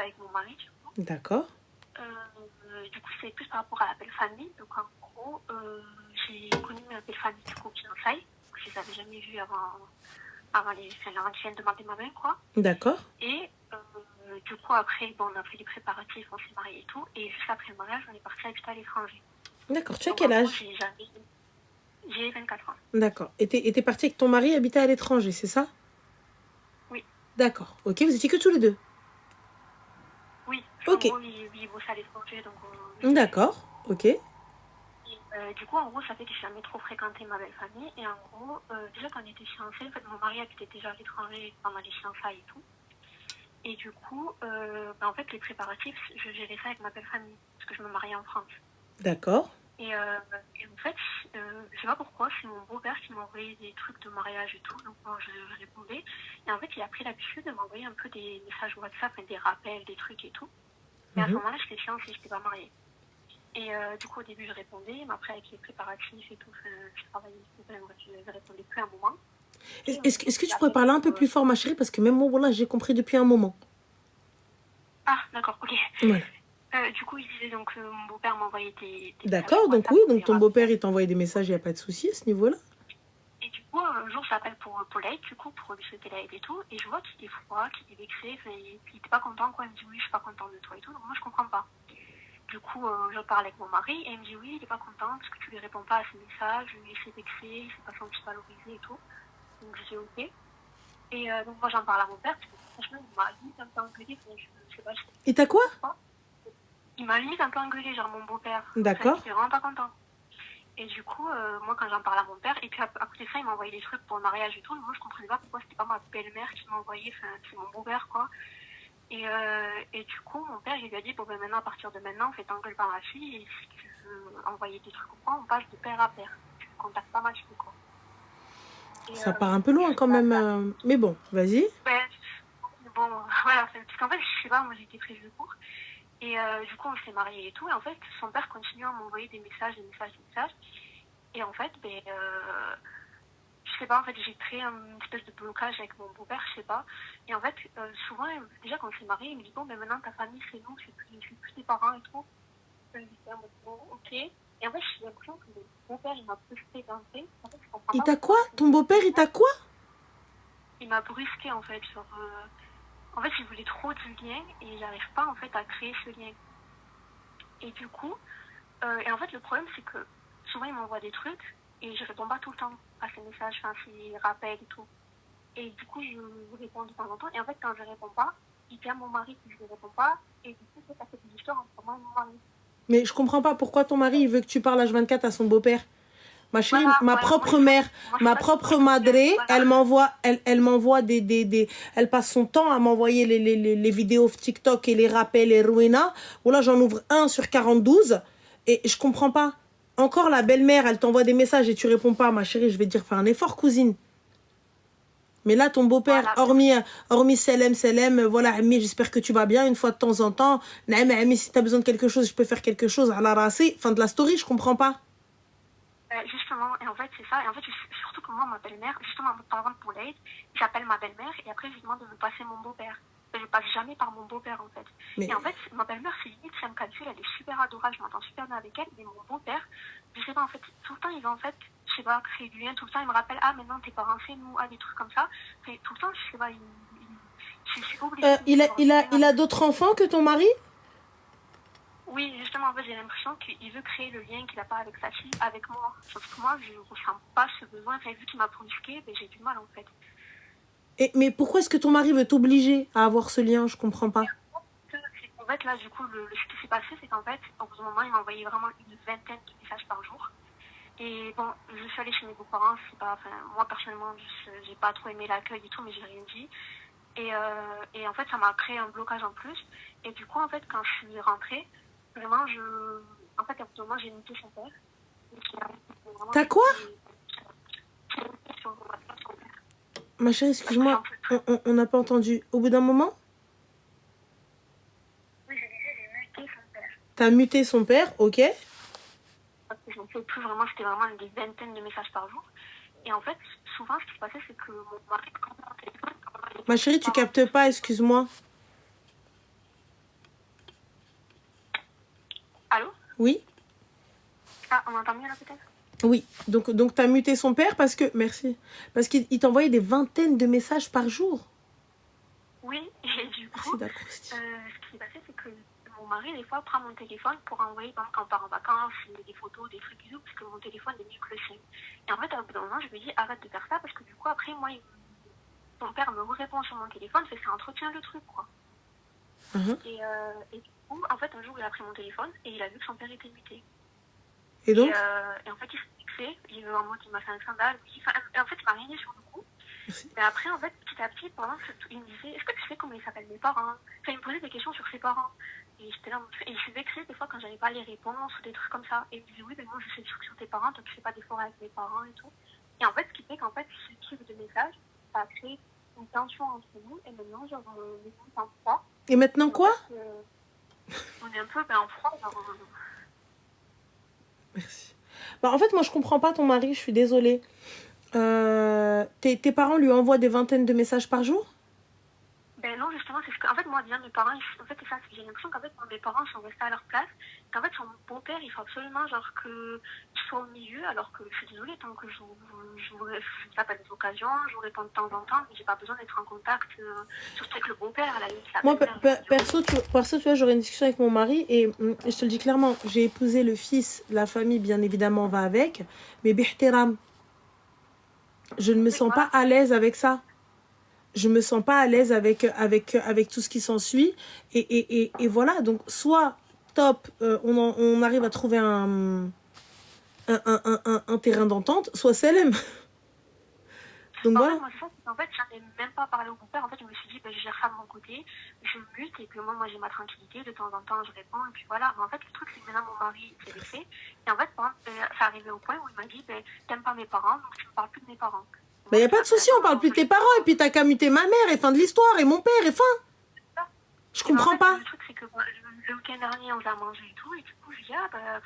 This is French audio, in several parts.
avec mon mari, du coup. D'accord. Du coup, c'est plus par rapport à la belle famille. Donc, en gros, j'ai connu ma belle famille, du coup, fiançailles. Je les avais jamais vus avant qui viennent demander ma main, quoi. D'accord. Et du coup, après, bon, on a fait les préparatifs, on s'est mariés et tout. Et juste après le mariage, on est parti habiter à l'étranger. D'accord. Tu as Donc, quel en gros, âge? j'ai 24 ans. D'accord. Et t'es partie avec ton mari habiter à l'étranger, c'est ça? Oui. D'accord. Ok, vous étiez que tous les deux? Oui, en Ok. gros, il bosse à l'étranger, donc D'accord. Ok. et, du coup, en gros, ça fait que j'ai jamais trop fréquenté ma belle famille. Et en gros, déjà quand on était fiancés, en fait, mon mari habitait déjà à l'étranger pendant les fiançailles et tout. Et du coup, en fait, les préparatifs, je gérais ça avec ma belle famille, parce que je me mariais en France. D'accord. Et en fait, je sais pas pourquoi, c'est mon beau-père qui m'a envoyé des trucs de mariage et tout, donc moi je répondais. Et en fait, il a pris l'habitude de m'envoyer un peu des messages WhatsApp, des rappels, des trucs et tout. Et à ce moment-là, j'étais fiancée, j'étais pas mariée. Et du coup, au début, je répondais, mais après, avec les préparatifs et tout, je travaillais, je répondais plus à un moment. Est-ce que tu pourrais parler un peu plus fort, ma chérie? Parce que même moi, voilà, j'ai compris depuis un moment. Ah, d'accord, ok. Voilà. Du coup, il disait donc que mon beau-père m'envoyait des messages D'accord, donc WhatsApp, oui, donc donc des ton rappels. beau-père, il t'a envoyé des messages, il n'y a pas de souci à ce niveau-là. Et du coup, un jour, j'appelle pour l'aide, du coup, pour lui souhaiter l'aide et tout. Et je vois qu'il est froid, qu'il est vexé, et puis il était pas content, quoi. Il me dit, oui, je suis pas content de toi et tout. Donc moi, je comprends pas. Du coup, je parle avec mon mari et il me dit, oui, il est pas content parce que tu lui réponds pas à ses messages, il s'est vexé, il s'est pas senti valorisé et tout. Donc je dis, ok. Et donc moi, j'en parle à mon père, parce que franchement, il m'a limite un peu engueulé. Je sais pas, Et t'as quoi? il m'a limite un peu engueulé, genre mon beau-père. D'accord. Il était vraiment pas content. Et du coup, moi, quand j'en parle à mon père, et puis après ça, il m'a envoyé des trucs pour le mariage et tout. Moi, je comprenais pas pourquoi c'était pas ma belle-mère qui m'a envoyé, enfin, c'est mon beau-père, quoi. Et du coup, mon père, il lui a dit, bon, ben maintenant, à partir de maintenant, fais t'engueule par ma fille, et si tu veux envoyer des trucs ou quoi, on passe de père à père. Tu ne contactes pas ma fille, quoi. Et, Ça part un peu loin quand même. Mais bon, vas-y. ben, bon, voilà, parce qu'en fait, je sais pas, moi, j'étais prise de court. Et du coup, on s'est mariés et tout. Et en fait, son père continue à m'envoyer des messages, des messages, des messages. Et en fait, ben, je sais pas, en fait, j'ai créé une espèce de blocage avec mon beau-père, je sais pas. Et en fait, souvent, déjà quand on s'est mariés, il me dit, bon, ben maintenant, ta famille, c'est nous, c'est plus tes parents et tout. Je me dis, bon, ok. Et en fait, j'ai l'impression que mon beau-père, il m'a brusqué d'entrée. En fait, je comprends Il pas t'a quoi? pourquoi. Ton beau-père, il t'a quoi? Il m'a brusqué, en fait, sur... En fait, il voulait trop du lien et j'arrive pas, en fait, à créer ce lien. Et du coup, et en fait, le problème, c'est que souvent, il m'envoie des trucs et je réponds pas tout le temps à ses messages, enfin, ses rappels et tout. Et du coup, je réponds de temps en temps. Et en fait, quand je réponds pas, il dit à mon mari que je ne réponds pas. Et du coup, ça fait des histoires entre moi et mon mari. Mais je comprends pas pourquoi ton mari, il veut que tu parles H24 à son beau-père. Ma chérie, Voilà, ma voilà. propre mère, ma propre madré, Voilà. elle m'envoie elle passe son temps à m'envoyer les vidéos TikTok et les rappels et Ruina. Ou là, j'en ouvre un sur 42 et je comprends pas. Encore la belle-mère, elle t'envoie des messages et tu réponds pas. Ma chérie, je vais te dire, fais un effort, cousine. Mais là, ton beau-père, Voilà. hormis Selem, voilà, Ami, j'espère que tu vas bien une fois de temps en temps. Naïm, Ami, si tu as besoin de quelque chose, je peux faire quelque chose à la racée. Fin de la story, je comprends pas. Justement, et en fait, c'est ça. Et en fait, surtout que moi, ma belle-mère, justement, par exemple, pour l'aide, j'appelle ma belle-mère et après, je lui demande de me passer mon beau-père. Je passe jamais par mon beau-père, en fait. Mais... Et en fait, ma belle-mère, c'est limite, ça me calcule, elle est super adorable, je m'entends super bien avec elle. Mais mon beau-père, je sais pas, en fait, tout le temps, il va, en fait, je sais pas, créer du lien. Tout le temps, il me rappelle, ah, maintenant, tes parents, c'est nous, ah, des trucs comme ça. C'est tout le temps, je sais pas, je suis obligée de il a d'autres enfants que ton mari? Oui, justement, en fait, j'ai l'impression qu'il veut créer le lien qu'il n'a pas avec sa fille, avec moi. Sauf que moi, je ne ressens pas ce besoin. Enfin, vu qu'il m'a brusqué, ben, j'ai du mal, en fait. Mais pourquoi est-ce que ton mari veut t'obliger à avoir ce lien? Je comprends pas. En fait, là, du coup, ce qui s'est passé, c'est qu'en fait, au bout d'un moment, il m'a envoyé vraiment une vingtaine de messages par jour. Et bon, je suis allée chez mes beaux-parents. Enfin, moi, personnellement, j'ai pas trop aimé l'accueil et tout, mais j'ai rien dit. Et en fait, ça m'a créé un blocage en plus. Et du coup, en fait, quand je suis rentrée, vraiment, en fait, à bout d'un moment, j'ai muté son père. T'as quoi? Ma chérie, excuse-moi, on n'a pas entendu. Au bout d'un moment? Oui, je disais, j'ai muté son père. T'as muté son père, ok. Parce que je n'en pouvais plus vraiment, c'était vraiment des vingtaines de messages par jour. Et en fait, souvent, ce qui se passait, c'est que mon mari, quand on téléphone, Ma chérie, tu captes pas, excuse-moi. Oui. Ah, on m'entend mieux là peut-être? Oui. Donc tu as muté son père parce que... Merci. Parce qu'il t'envoyait des vingtaines de messages par jour. Oui, et du coup, Merci d'accrosti. ce qui s'est passé, c'est que mon mari, des fois, prend mon téléphone pour envoyer, par exemple, quand on part en vacances, des photos, des trucs et tout, parce que mon téléphone est mieux que le sien. Et en fait, à un bout d'un moment, je me dis, arrête de faire ça, parce que du coup, après, moi, mon père me répond sur mon téléphone, fait que ça entretient le truc, quoi. Et du coup, en fait, un jour, il a pris mon téléphone et il a vu que son père était muté. Et donc Et en fait, il s'est fixé, en mode, il m'a fait un scandale. En fait, il m'a rien dit sur le coup. Merci. Mais après, en fait, petit à petit, pendant il me disait, est-ce que tu sais comment ils s'appellent mes parents? Enfin, il me posait des questions sur ses parents. Et j'étais là, et je suis vexée des fois quand j'avais pas les réponses ou des trucs comme ça. Et il me disait, oui, mais moi, je sais des trucs sur tes parents, toi, tu fais pas d'efforts avec mes parents et tout. Et en fait, ce qui fait qu'en fait, ce type de message, ça a créé une tension entre nous. Et maintenant, genre, on est tous en froid. Et maintenant, quoi? En fait, on est un peu en froid, genre... Merci. Bah, en fait, moi, je comprends pas ton mari, je suis désolée. Tes parents lui envoient des vingtaines de messages par jour? Ben non, justement, c'est ce que... En fait, moi, bien, mes parents, en fait, c'est ça, c'est que j'ai l'impression qu'en fait, moi, mes parents sont restés à leur place, qu'en fait, son beau-père, il faut absolument, genre, qu'il soit au milieu, alors que, je suis désolée, tant que je t'appelle des occasions, je vous réponds de temps en temps, mais j'ai pas besoin d'être en contact, surtout avec le beau-père, à la limite, la Moi, belle-mère, perso, tu vois, j'aurais une discussion avec mon mari et je te le dis clairement, j'ai épousé le fils, la famille, bien évidemment, va avec, mais bihtiram, je ne me sens pas à l'aise avec ça. Je me sens pas à l'aise avec tout ce qui s'ensuit. Et voilà, donc soit top, on arrive à trouver un terrain d'entente, soit célèbre. Donc En voilà. fait, moi, c'est ça, c'est qu'en fait, j'en ai même pas parlé au beau-père. En fait, je me suis dit, ben, je gère ça de mon côté, je mute, et puis moi, j'ai ma tranquillité, de temps en temps, je réponds, et puis voilà. Mais en fait, le truc, c'est que maintenant, mon mari s'est vexé. Et en fait, par exemple, ça arrivait au point où il m'a dit, ben, t'aimes pas mes parents, donc tu me parles plus de mes parents. Il n'y a pas de souci, on parle plus de tes parents, et puis t'as qu'à muter ma mère, et fin de l'histoire, et mon père, et fin. Je comprends en fait, pas. le truc, c'est que le week-end dernier, on a mangé et tout, et du coup, je dis, ah, ben,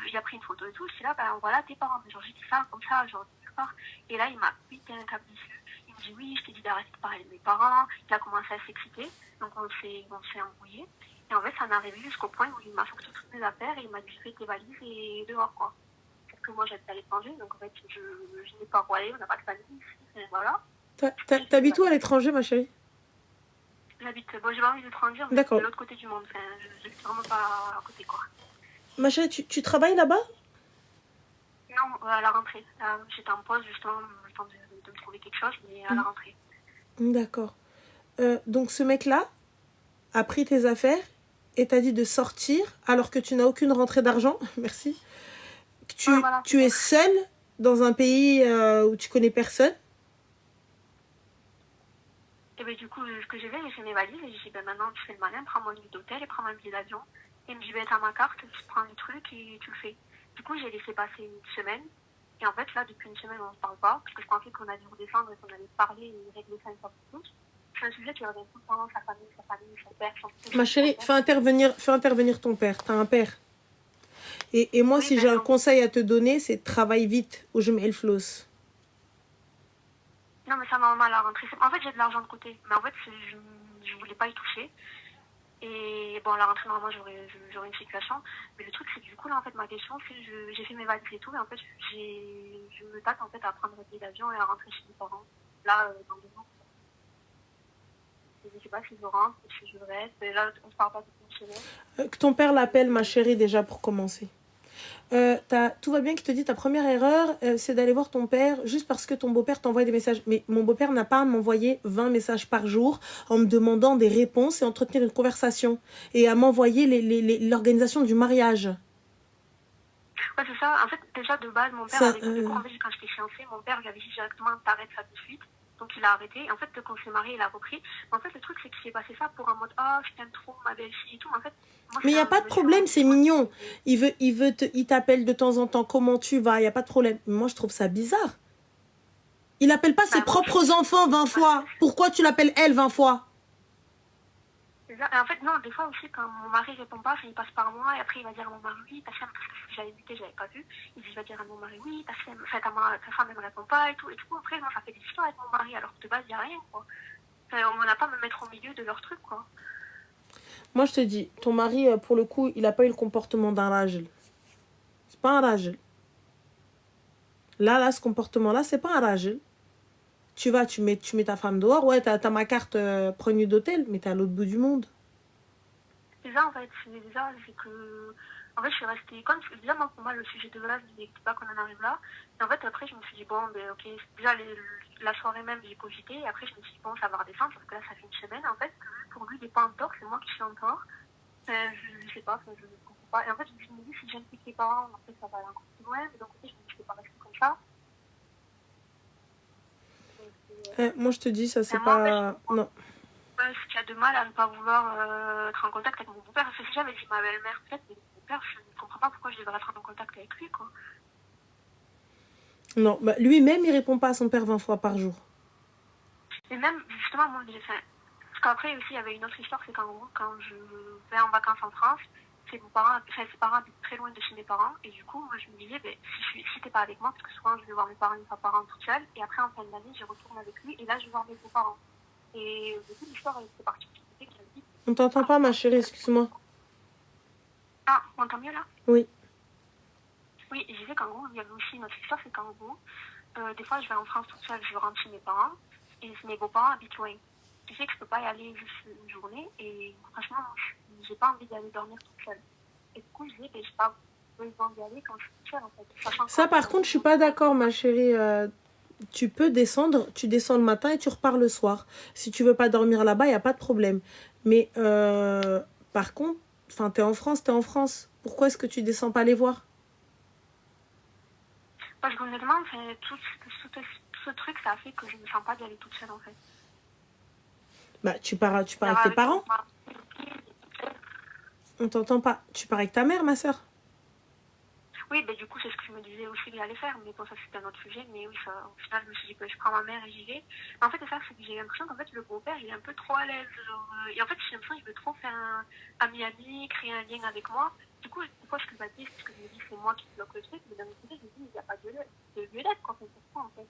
il a pris une photo et tout, je dis là, ben, voilà tes parents. Mais genre, j'ai dit ça, comme ça, genre, d'accord. Et là, il m'a pété un câble dessus. Il me dit, oui, je t'ai dit d'arrêter de parler de mes parents. Il a commencé à s'exciter, donc on s'est embrouillé. Et en fait, ça en est arrivé jusqu'au point où il m'a sorti toutes mes affaires et il m'a dit, fais tes valises et dehors, quoi. Parce que moi, j'habite à l'étranger, donc en fait, je n'ai pas royé, on n'a pas de famille ici, et voilà. T'habites où à l'étranger, ma chérie? J'habite, bon, j'ai pas envie de l'étranger, mais de l'autre côté du monde. Enfin, j'habite vraiment pas à côté, quoi. Ma chérie, tu travailles là-bas? Non, à la rentrée. Là, j'étais en pause, justement, le temps de me trouver quelque chose, mais à la rentrée. D'accord. Donc, ce mec-là a pris tes affaires et t'a dit de sortir alors que tu n'as aucune rentrée d'argent. Merci. Tu es seule dans un pays où tu connais personne. Et bien, du coup, ce que j'ai fait, j'ai fait mes valises et j'ai dit, ben maintenant, tu fais le malin, prends mon lit d'hôtel et prends mon billet d'avion. Et il me dit, ben t'as ma carte, tu prends le truc et tu le fais. Du coup, j'ai laissé passer une semaine. Et en fait, là, depuis une semaine, on ne se parle pas, parce que je pensais qu'on allait redescendre et qu'on allait parler et régler ça une fois pour toutes. C'est un sujet qui revient tout le temps, sa famille, son père, son fils. Ma chérie, fais intervenir ton père. T'as un père. Et moi, si j'ai un conseil à te donner, c'est travaille vite ou je mets le floss. Non, mais ça m'a mal à rentrer. En fait, j'ai de l'argent de côté. Mais en fait, je voulais pas y toucher. Et bon, à la rentrée, normalement, j'aurais une situation. Mais le truc, c'est que du coup, là, en fait, ma question, c'est que j'ai fait mes valises et tout. Mais en fait, je me tâte, en fait, à prendre un billet d'avion et à rentrer chez mes parents. Là, dans 2 mois. Je sais pas si je rentre, si je reste. Et là, on se parle pas depuis une semaine. Que ton père l'appelle, ma chérie, déjà, pour commencer. Tout va bien qui te dit ta première erreur, c'est d'aller voir ton père juste parce que ton beau-père t'envoie des messages. Mais mon beau-père n'a pas à m'envoyer 20 messages par jour en me demandant des réponses et entretenir une conversation et à m'envoyer l'organisation du mariage. Ouais, c'est ça. En fait, déjà, de base, mon père avait coupé court. En fait, quand j'étais fiancée, mon père lui avait dit directement t'arrêtes ça de suite. Donc, il a arrêté. En fait, quand on s'est marié, il a repris. Mais en fait, le truc, c'est qu'il s'est passé ça pour un mode ah, je t'aime trop, ma belle-fille et tout. Mais en fait, moi, mais il n'y a pas de problème, c'est mignon. Il t'appelle de temps en temps, comment tu vas, il n'y a pas de problème. Mais moi, je trouve ça bizarre. Il n'appelle pas ses propres enfants 20 fois. Pourquoi tu l'appelles elle 20 fois? En fait, non, des fois aussi, quand mon mari répond pas, il passe par moi et après il va dire à mon mari oui, ta femme, parce que j'avais muté, j'avais pas vu. Il va dire à mon mari oui, ta femme, elle me répond pas et tout. Et du coup, après, moi, ça fait des histoires avec mon mari alors que de base, il n'y a rien, quoi. Enfin, on n'a pas à me mettre au milieu de leur truc, quoi. Moi, je te dis, ton mari, pour le coup, il n'a pas eu le comportement d'un ragel. pas un rajel. Là, ce comportement-là, c'est pas un rajel. Tu vas, tu mets ta femme dehors. Ouais, t'as ma carte nuit d'hôtel, mais t'es à l'autre bout du monde. C'est ça, en fait. C'est que... En fait, je suis restée... Comme, déjà, moi, pour moi, le sujet de base, je n'était pas qu'on en arrive là. Et en fait, après, je me suis dit, bon, ben, ok, déjà, la soirée même, j'ai cogité. Et après, je me suis dit, bon, ça va redescendre, parce que là, ça fait une semaine. En fait, pour lui, il n'est pas en tort, c'est moi qui suis en tort. Je sais pas, je ne comprends pas. Et en fait, je me dis, si j'implique les parents, en fait, ça va aller encore plus loin. Mais donc, je me dis, je ne peux pas rester comme ça. Donc, Moi, je te dis, ça, c'est moi, pas... en fait, Non. ce qui a de mal à ne pas vouloir être en contact avec mon beau-père. Parce que si j'avais dit ma belle-mère, peut-être, mais mon beau-père, je ne comprends pas pourquoi je devrais être en contact avec lui, quoi. Non, bah, lui-même, il répond pas à son père 20 fois par jour. Et même, justement, moi, j'ai fait... Parce qu'après aussi, il y avait une autre histoire, c'est qu'en gros, quand je vais en vacances en France, ses parents habitent très loin de chez mes parents. Et du coup, moi, je me disais, ben, si t'es pas avec moi, parce que souvent, je vais voir mes parents une fois par an toute seule. Et après, en fin d'année, je retourne avec lui. Et là, je vais voir mes beaux-parents. Et du coup, l'histoire, elle était partie. On t'entend pas, ma chérie, excuse-moi. Ah, on entend mieux là? Oui. Oui, et je disais qu'en gros, il y avait aussi une autre histoire, c'est qu'en gros, des fois, je vais en France toute seule, je rentre chez mes parents, et mes beaux-parents habitent loin. Je sais que je peux pas y aller juste une journée, et franchement, j'ai pas envie d'aller dormir toute seule. Et du coup, je dis, ben, j'ai pas besoin d'y aller quand je suis toute seule, en fait. Ça, par contre, je suis pas d'accord, ma chérie. Tu peux descendre, tu descends le matin et tu repars le soir. Si tu veux pas dormir là-bas, il n'y a pas de problème. Mais par contre, t'es en France, t'es en France. Pourquoi est-ce que tu descends pas les voir? Parce qu'honnêtement, tout ce truc, ça a fait que je me sens pas d'y aller toute seule, en fait. Bah, tu pars avec tes parents. On t'entend pas. Tu pars avec ta mère, ma soeur. Oui, ben du coup, c'est ce que je me disais aussi que j'allais faire, mais bon, ça c'est un autre sujet. Mais oui, ça, au final, je me suis dit que je prends ma mère et j'y vais. Mais en fait, c'est ça, c'est que j'ai l'impression qu'en fait, le beau-père, il est un peu trop à l'aise. Et en fait, j'ai l'impression qu'il veut trop faire un ami, créer un lien avec moi. Du coup, des fois, ce que je me dis, c'est moi qui bloque le truc, mais d'un autre côté, je me dis, il n'y a pas de lieu d'être quand on fait ça, en fait.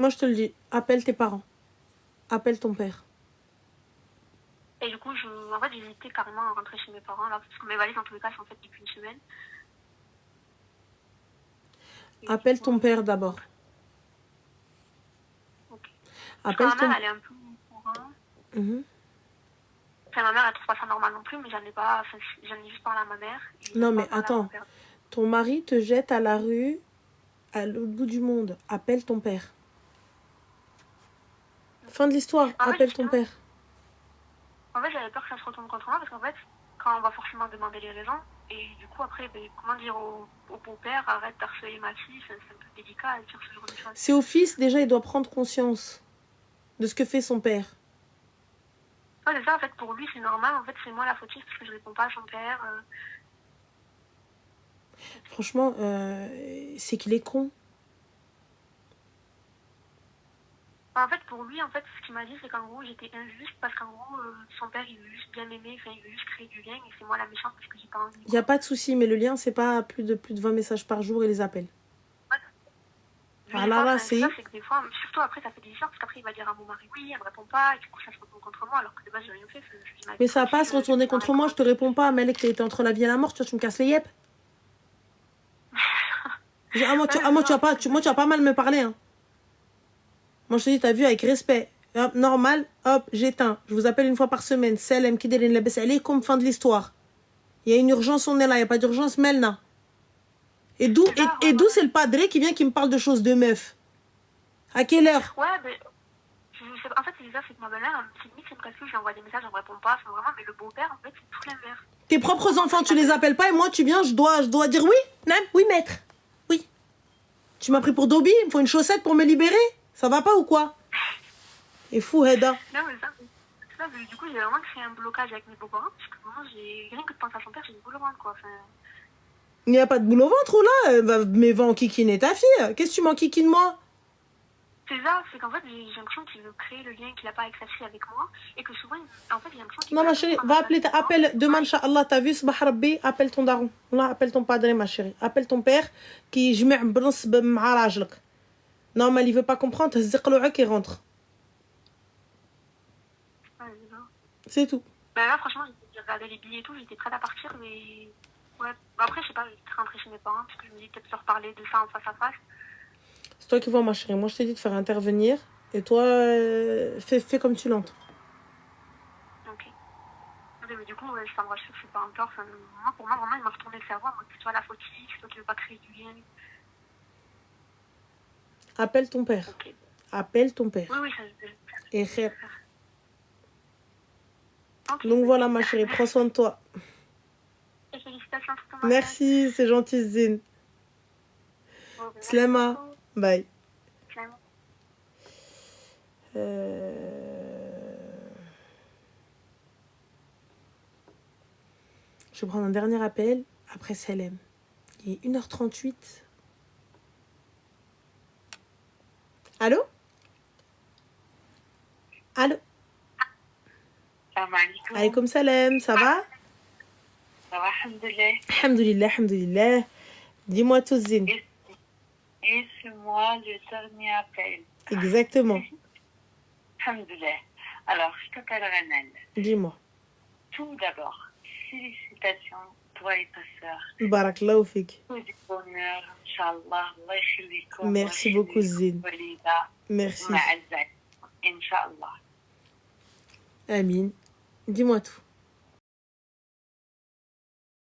Moi, je te le dis, appelle tes parents. Appelle ton père. Et du coup, en fait, j'hésitais carrément à rentrer chez mes parents, là, parce que mes valises, en tous les cas, sont faites depuis une semaine. Appelle ton père d'abord. Okay. Appelle ma mère, elle est un peu au courant. Enfin, ma mère, elle trouve pas ça normal non plus, mais j'en ai juste parlé à ma mère. Non, mais attends. Ton mari te jette à la rue, à l'autre bout du monde. Appelle ton père. Fin de l'histoire. Appelle ton père. En fait, j'avais peur que ça se retourne contre moi, parce qu'en fait, quand on va forcément demander les raisons, et du coup, après, ben, comment dire au beau-père, arrête d'harceler ma fille, c'est un peu délicat à dire ce genre de choses. C'est au fils, déjà, il doit prendre conscience de ce que fait son père. Ouais, c'est ça, en fait, pour lui, c'est normal. En fait, c'est moi la fautive, parce que je réponds pas à son père. Franchement, c'est qu'il est con. En fait, pour lui, en fait, ce qu'il m'a dit, c'est qu'en gros, j'étais injuste, parce qu'en gros, son père, il veut juste bien m'aimer, enfin, il veut juste créer du lien, et c'est moi la méchante, parce que j'ai pas envie. Il n'y a pas de souci, mais le lien, c'est pas plus de 20 messages par jour et les appels. Ah là, c'est que des fois, surtout après, ça fait des histoires, parce qu'après, il va dire à mon mari, oui, elle me répond pas, et du coup, ça se retourne contre moi, alors que de base, j'ai rien fait. Mais ça va pas se retourner contre moi, je te réponds pas, Malek, t'es entre la vie et la mort, tu me casses les yep. Moi, tu vas pas mal me parler, hein. Moi, je te dis, t'as vu, avec respect. Hop, normal, hop, j'éteins. Je vous appelle une fois par semaine. Salam, Kidelin, la baisse. Elle est comme fin de l'histoire. Il y a une urgence, on est là. Il n'y a pas d'urgence, Melna. Et d'où c'est le padré qui vient qui me parle de choses de meuf? À quelle heure? Ouais, mais en fait, c'est bizarre, c'est que ma belle-mère, c'est me casse, je lui envoie des messages, elle me répond pas, c'est vraiment, mais le beau-père, en fait, c'est tout l'inverse. Tes propres enfants, tu les appelles pas et moi, tu viens, je dois dire oui, Nam, oui, maître. Oui. Tu m'as pris pour Dobby, il me faut une chaussette pour me libérer? Ça va pas ou quoi? Et fou, Heda. Non, mais ça, du coup, j'ai vraiment créé un blocage avec mes beaux-parents, parce que vraiment, rien que de penser à son père, j'ai une boule au ventre, quoi. Enfin... Il n'y a pas de boule au ventre ou là? Mais va enquiquiner ta fille. Qu'est-ce que tu m'enquiquines moi? C'est ça, c'est qu'en fait, j'ai l'impression qu'il veut créer le lien qu'il n'a pas avec sa fille avec moi, et que souvent, en fait, j'ai l'impression qu'il... Non, ma chérie, va appeler, appelle demain, Inch'Allah, t'as vu, Sabah Rabbi, appelle ton daron. Là, appelle ton padré, ma chérie. Appelle ton père qui jmع بنصب مع راجلك. Non, mais il veut pas comprendre, تهزق له et rentre. Ouais, c'est tout. Bah là, franchement, j'ai regardé les billets et tout, j'étais prête à partir, mais Ouais. Après, je sais pas, je vais rentrer chez mes parents parce que je me dis peut-être se reparler de ça en face à face. C'est toi qui vois, ma chérie. Moi, je t'ai dit de faire intervenir. Et toi, fais comme tu l'entends. Ok. Mais du coup, ouais, ça me rassure, c'est pas un tort. Moi, pour moi, vraiment, il m'a retourné le cerveau. Moi, c'est toi la fautive, c'est toi qui veux pas créer du lien. Appelle ton père. Ok. Appelle ton père. Oui, oui, ça je vais Et faire. Ok, donc bah, voilà, ma super. chérie. Prends soin de toi. Et félicitations pour ton mariage. Merci, c'est gentil, Zine. Bon, bah, merci Slema. beaucoup. Bye. Slema. Je vais prendre un dernier appel. Après Selem. Il est 1h38. Allô? Allô? Salam alaikum. Alaykoum salam. Ça va? Ça va, alhamdoulilah. Alhamdoulilah, alhamdoulilah. Dis-moi tout, Zine. Et c'est moi le dernier appel. Exactement. Alhamdoulilah. Alors, je t'appelle Renal. Dis-moi. Tout d'abord, félicitations, toi et ta sœur. Barakallahu fik. Tout du bonheur, Inch'Allah. Allah yakhlikum. Merci beaucoup, Zine. Walida. Merci. Ma'azak. Inch'Allah. Amin. Dis-moi tout.